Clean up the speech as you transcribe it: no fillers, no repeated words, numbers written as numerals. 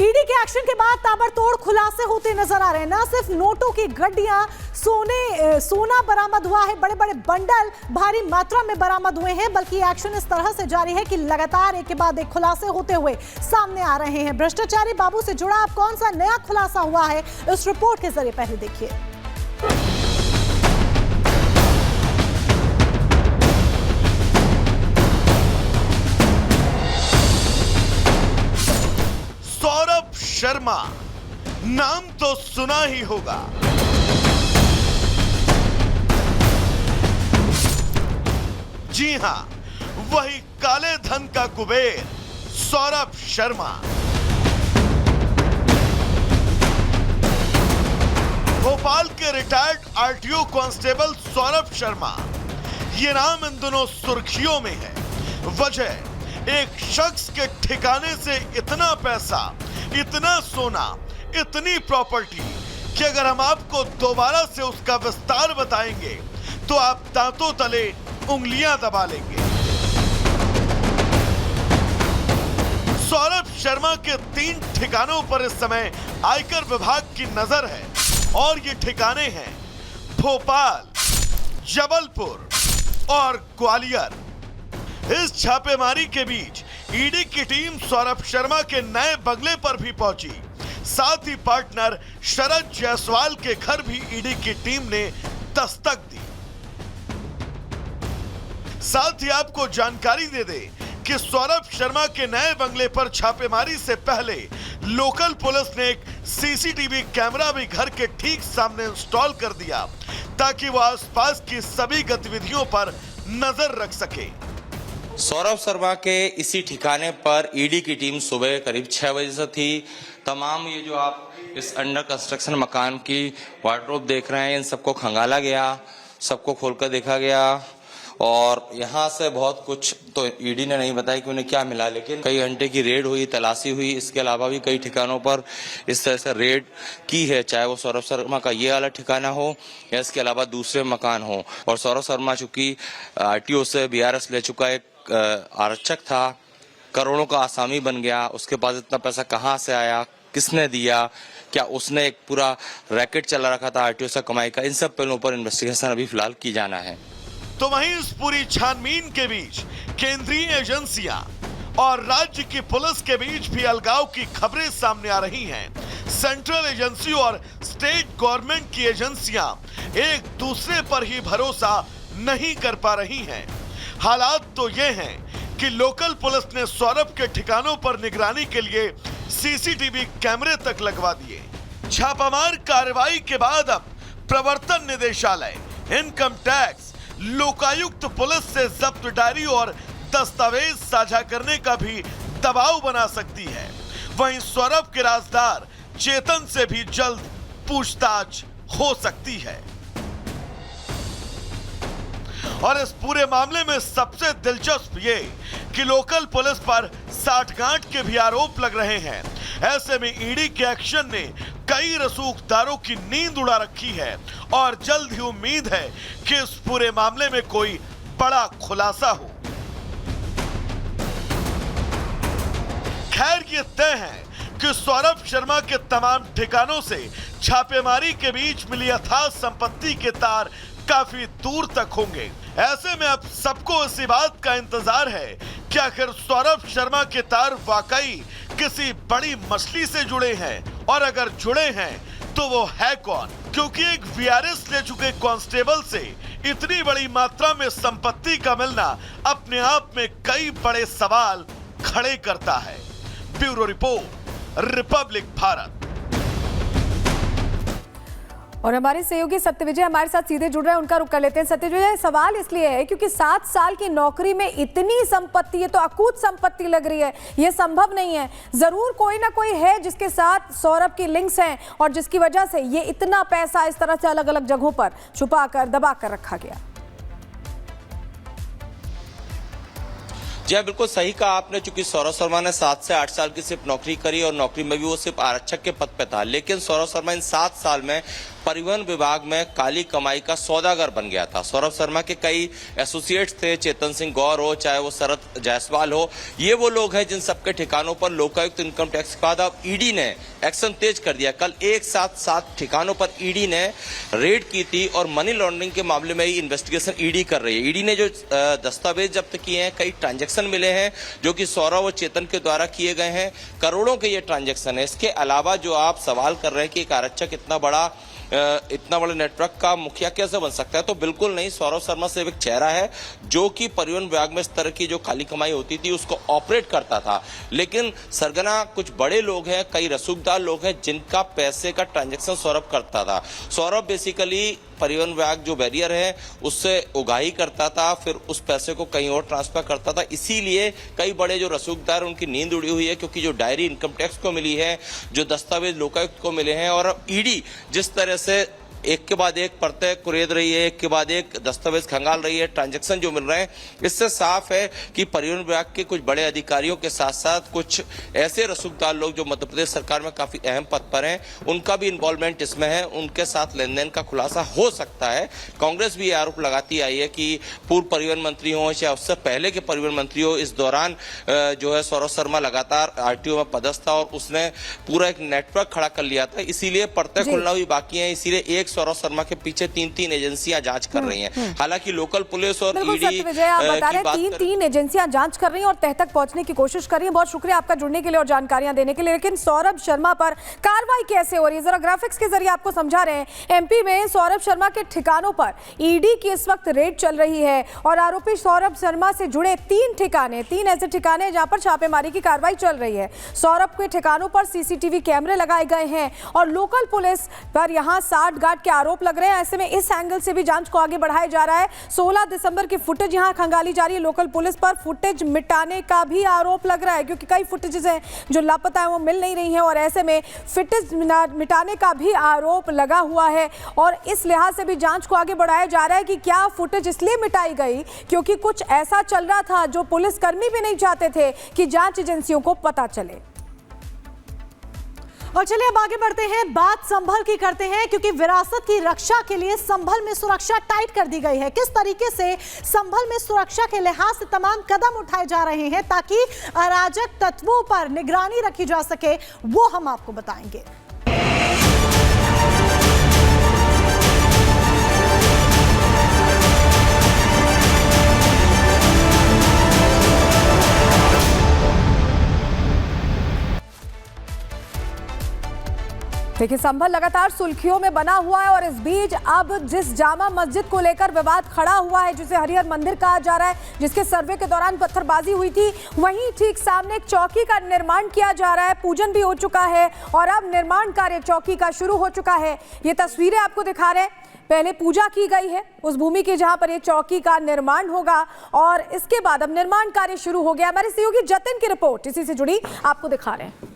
ED के action के बाद ताबड़तोड़ खुलासे होते नजर आ रहे हैं। न सिर्फ नोटों की गड्डियां, सोना बरामद हुआ है, बड़े बड़े बंडल भारी मात्रा में बरामद हुए हैं, बल्कि एक्शन इस तरह से जारी है कि लगातार एक के बाद एक खुलासे होते हुए सामने आ रहे हैं। भ्रष्टाचारी बाबू से जुड़ा अब कौन सा नया खुलासा हुआ है, इस रिपोर्ट के जरिए पहले देखिए। सौरभ शर्मा नाम तो सुना ही होगा। जी हां, वही काले धन का कुबेर सौरभ शर्मा। भोपाल के retired RTO constable Saurabh Sharma, ये नाम इन दिनों सुर्खियों में है। वजह एक शख्स के ठिकाने से इतना पैसा, इतना सोना, इतनी प्रॉपर्टी कि अगर हम आपको दोबारा से उसका विस्तार बताएंगे तो आप दांतों तले उंगलियां दबा लेंगे। सौरभ शर्मा के 3 ठिकानों पर इस समय आयकर विभाग की नजर है और ये ठिकाने हैं भोपाल, जबलपुर और ग्वालियर। इस छापेमारी के बीच ईडी की टीम सौरभ शर्मा के नए बंगले पर भी पहुंची। साथ ही पार्टनर शरद जायसवाल के घर भी ईडी की टीम ने दस्तक दी। साथ ही आपको जानकारी दे दे कि सौरभ शर्मा के नए बंगले पर छापेमारी से पहले लोकल पुलिस ने एक सीसीटीवी कैमरा भी घर के ठीक सामने इंस्टॉल कर दिया ताकि वह आसपास की सभी गतिविधियों पर नजर रख सके। सौरभ शर्मा के इसी ठिकाने पर ईडी की टीम सुबह करीब 6 बजे से थी। तमाम ये जो आप इस अंडर कंस्ट्रक्शन मकान की वार्डरोब देख रहे हैं, इन सबको खंगाला गया, सबको खोलकर देखा गया और यहाँ से बहुत कुछ तो ईडी ने नहीं बताया कि उन्हें क्या मिला, लेकिन कई घंटे की रेड हुई, तलाशी हुई। इसके अलावा भी कई ठिकानों पर इस तरह से रेड की है, चाहे वो सौरभ शर्मा का ये वाला ठिकाना हो या इसके अलावा दूसरे मकान हो। और सौरभ शर्मा चूंकि आरटीओ से बीआरएस ले चुका एक आरक्षक था, करोड़ों का आसामी बन गया, उसके पास इतना पैसा कहां से आया, किसने दिया, क्या उसने एक पूरा रैकेट चला रखा था आरटीओ से कमाई का, इन सब पहलुओं पर इन्वेस्टिगेशन अभी फिलहाल की जाना है। तो वहीं इस पूरी छानबीन के बीच केंद्रीय एजेंसियां और राज्य की पुलिस के बीच भी अलगाव की खबरें सामने आ रही हैं। सेंट्रल एजेंसी और स्टेट गवर्नमेंट की एजेंसियां एक दूसरे पर ही भरोसा नहीं कर पा रही हैं। हालात तो ये हैं कि लोकल पुलिस ने सौरभ के ठिकानों पर निगरानी के लिए सीसीटीवी कैमरे तक लगवा दिए। छापामार कार्रवाई के बाद अब प्रवर्तन निदेशालय, इनकम टैक्स, लोकायुक्त पुलिस से जब्त डायरी और दस्तावेज साझा करने का भी दबाव बना सकती है। वहीं सौरभ के राजदार चेतन से भी जल्द पूछताछ हो सकती है। और इस पूरे मामले में सबसे दिलचस्प ये कि लोकल पुलिस पर साठगांठ के भी आरोप लग रहे हैं। ऐसे में ईडी के एक्शन ने कई रसूखदारों की नींद उड़ा रखी है और जल्द ही उम्मीद है कि इस पूरे मामले में कोई बड़ा खुलासा हो। खैर ये तय है कि सौरभ शर्मा के तमाम ठिकानों से छापेमारी के बीच मिली अथाह संपत्ति के तार काफी दूर तक होंगे। ऐसे में अब सबको इसी बात का इंतजार है कि आखिर सौरभ शर्मा के तार वाकई किसी बड़ी मछली से जुड़े हैं और अगर जुड़े हैं तो वो है कौन, क्योंकि एक वीआरएस ले चुके कांस्टेबल से इतनी बड़ी मात्रा में संपत्ति का मिलना अपने आप में कई बड़े सवाल खड़े करता है। Bureau report, Republic Bharat. और हमारे सहयोगी सत्यविजय हमारे साथ सीधे जुड़ रहे हैं, उनका रुख कर लेते हैं। सत्यविजय, सवाल इसलिए है क्योंकि 7 साल की नौकरी में इतनी संपत्ति, ये तो अकूत संपत्ति लग रही है, ये संभव नहीं है। जरूर कोई ना कोई है जिसके साथ सौरभ की लिंक्स हैं और जिसकी वजह से ये इतना पैसा इस तरह से अलग अलग जगहों पर छुपा कर, दबा कर रखा गया। जी हाँ, बिल्कुल सही कहा आपने। चूंकि सौरभ शर्मा ने 7 से 8 साल की सिर्फ नौकरी करी और नौकरी में भी वो सिर्फ आरक्षक के पद पे था, लेकिन सौरभ शर्मा इन 7 साल में परिवहन विभाग में काली कमाई का सौदागर बन गया था। सौरभ शर्मा के कई एसोसिएट्स थे, चेतन सिंह गौर हो, चाहे वो शरद जायसवाल हो, ये वो लोग हैं जिन सबके ठिकानों पर लोकायुक्त इनकम टैक्स के बाद अब ईडी ने एक्शन तेज कर दिया। कल एक साथ 7 ठिकानों पर ईडी ने रेड की थी और मनी लॉन्ड्रिंग के मामले में ही इन्वेस्टिगेशन ईडी कर रही है। ईडी ने जो दस्तावेज जब्त किए हैं, कई ट्रांजैक्शन मिले हैं जो कि सौरभ और चेतन के द्वारा किए गए हैं, करोड़ों के ये ट्रांजैक्शन है। इसके अलावा जो आप सवाल कर रहे हैं कि एक आरक्षक इतना बड़े नेटवर्क का मुखिया कैसे बन सकता है, तो बिल्कुल नहीं। सौरभ शर्मा सिर्फ एक चेहरा है जो कि परिवहन विभाग में इस तरह की जो काली कमाई होती थी उसको ऑपरेट करता था, लेकिन सरगना कुछ बड़े लोग हैं, कई रसूखदार लोग हैं जिनका पैसे का ट्रांजैक्शन सौरभ करता था। सौरभ बेसिकली परिवहन विभाग जो बैरियर है उससे उगाही करता था, फिर उस पैसे को कहीं और ट्रांसफर करता था। इसीलिए कई बड़े जो रसूखदार उनकी नींद उड़ी हुई है, क्योंकि जो डायरी इनकम टैक्स को मिली है, जो दस्तावेज लोकायुक्त को मिले हैं, और अब ईडी जिस तरह से एक के बाद एक परतें कुरेद रही है, एक के बाद एक दस्तावेज खंगाल रही है, ट्रांजैक्शन जो मिल रहे हैं, इससे साफ है कि परिवहन विभाग के कुछ बड़े अधिकारियों के साथ साथ कुछ ऐसे रसूखदार लोग जो मध्य प्रदेश सरकार में काफी अहम पद पर हैं, उनका भी इन्वॉल्वमेंट इसमें है, उनके साथ लेन देन का खुलासा हो सकता है। कांग्रेस भी ये आरोप लगाती आई है कि पूर्व परिवहन मंत्री हो या उससे पहले के परिवहन मंत्री हो, इस दौरान जो है सौरभ शर्मा लगातार आरटीओ में पदस्थ था और उसने पूरा एक नेटवर्क खड़ा कर लिया था। इसीलिए परतें खुलना भी बाकी है। इसीलिए एक सौरभ शर्मा के पीछे 3 एजेंसियां जांच कर रही हैं। हालांकि लोकल पुलिस और ईडी आप बता रहे हैं 3 एजेंसियां जांच कर रही हैं और तह तक पहुंचने की कोशिश कर रही हैं। बहुत शुक्रिया आपका जुड़ने के लिए और जानकारियां देने के लिए। लेकिन सौरभ शर्मा पर कार्रवाई कैसे हो रही है, जरा ग्राफिक्स के जरिए आपको समझा रहे हैं। एमपी में सौरभ शर्मा के ठिकानों पर ईडी की इस वक्त रेड चल रही है और आरोपी सौरभ शर्मा से जुड़े 3 ऐसे ठिकाने जहां पर छापेमारी की कार्रवाई चल रही है। सौरभ के ठिकानों पर सीसीटीवी कैमरे लगाए गए हैं और लोकल पुलिस पर यहां साठ गांठ के आरोप लग रहे हैं। ऐसे में इस एंगल से भी जांच को आगे बढ़ाया जा रहा है। 16 दिसंबर की फुटेज यहां खंगाली जा रही है। लोकल पुलिस पर फुटेज मिटाने का भी आरोप लग रहा है, क्योंकि कई फुटेजेस हैं जो लापता है, वो मिल नहीं रही हैं और ऐसे में फुटेज मिटाने का भी आरोप लगा हुआ है। और इस लिहाज से भी जांच को आगे बढ़ाया जा रहा है कि क्या फुटेज इसलिए मिटाई गई क्योंकि कुछ ऐसा चल रहा था जो पुलिसकर्मी भी नहीं चाहते थे कि जांच एजेंसियों को पता चले। और चलिए अब आगे बढ़ते हैं, बात संभल की करते हैं, क्योंकि विरासत की रक्षा के लिए संभल में सुरक्षा टाइट कर दी गई है। किस तरीके से संभल में सुरक्षा के लिहाज से तमाम कदम उठाए जा रहे हैं ताकि अराजक तत्वों पर निगरानी रखी जा सके, वो हम आपको बताएंगे। देखिए, संभल लगातार सुर्खियों में बना हुआ है और इस बीच अब जिस जामा मस्जिद को लेकर विवाद खड़ा हुआ है, जिसे हरिहर मंदिर कहा जा रहा है, जिसके सर्वे के दौरान पत्थरबाजी हुई थी, वहीं ठीक सामने एक चौकी का निर्माण किया जा रहा है। पूजन भी हो चुका है और अब निर्माण कार्य चौकी का शुरू हो चुका है। ये तस्वीरें आपको दिखा रहे हैं, पहले पूजा की गई है उस भूमि की जहां पर ये चौकी का निर्माण होगा और इसके बाद अब निर्माण कार्य शुरू हो गया। हमारे सहयोगी जतिन की रिपोर्ट इसी से जुड़ी आपको दिखा रहे हैं।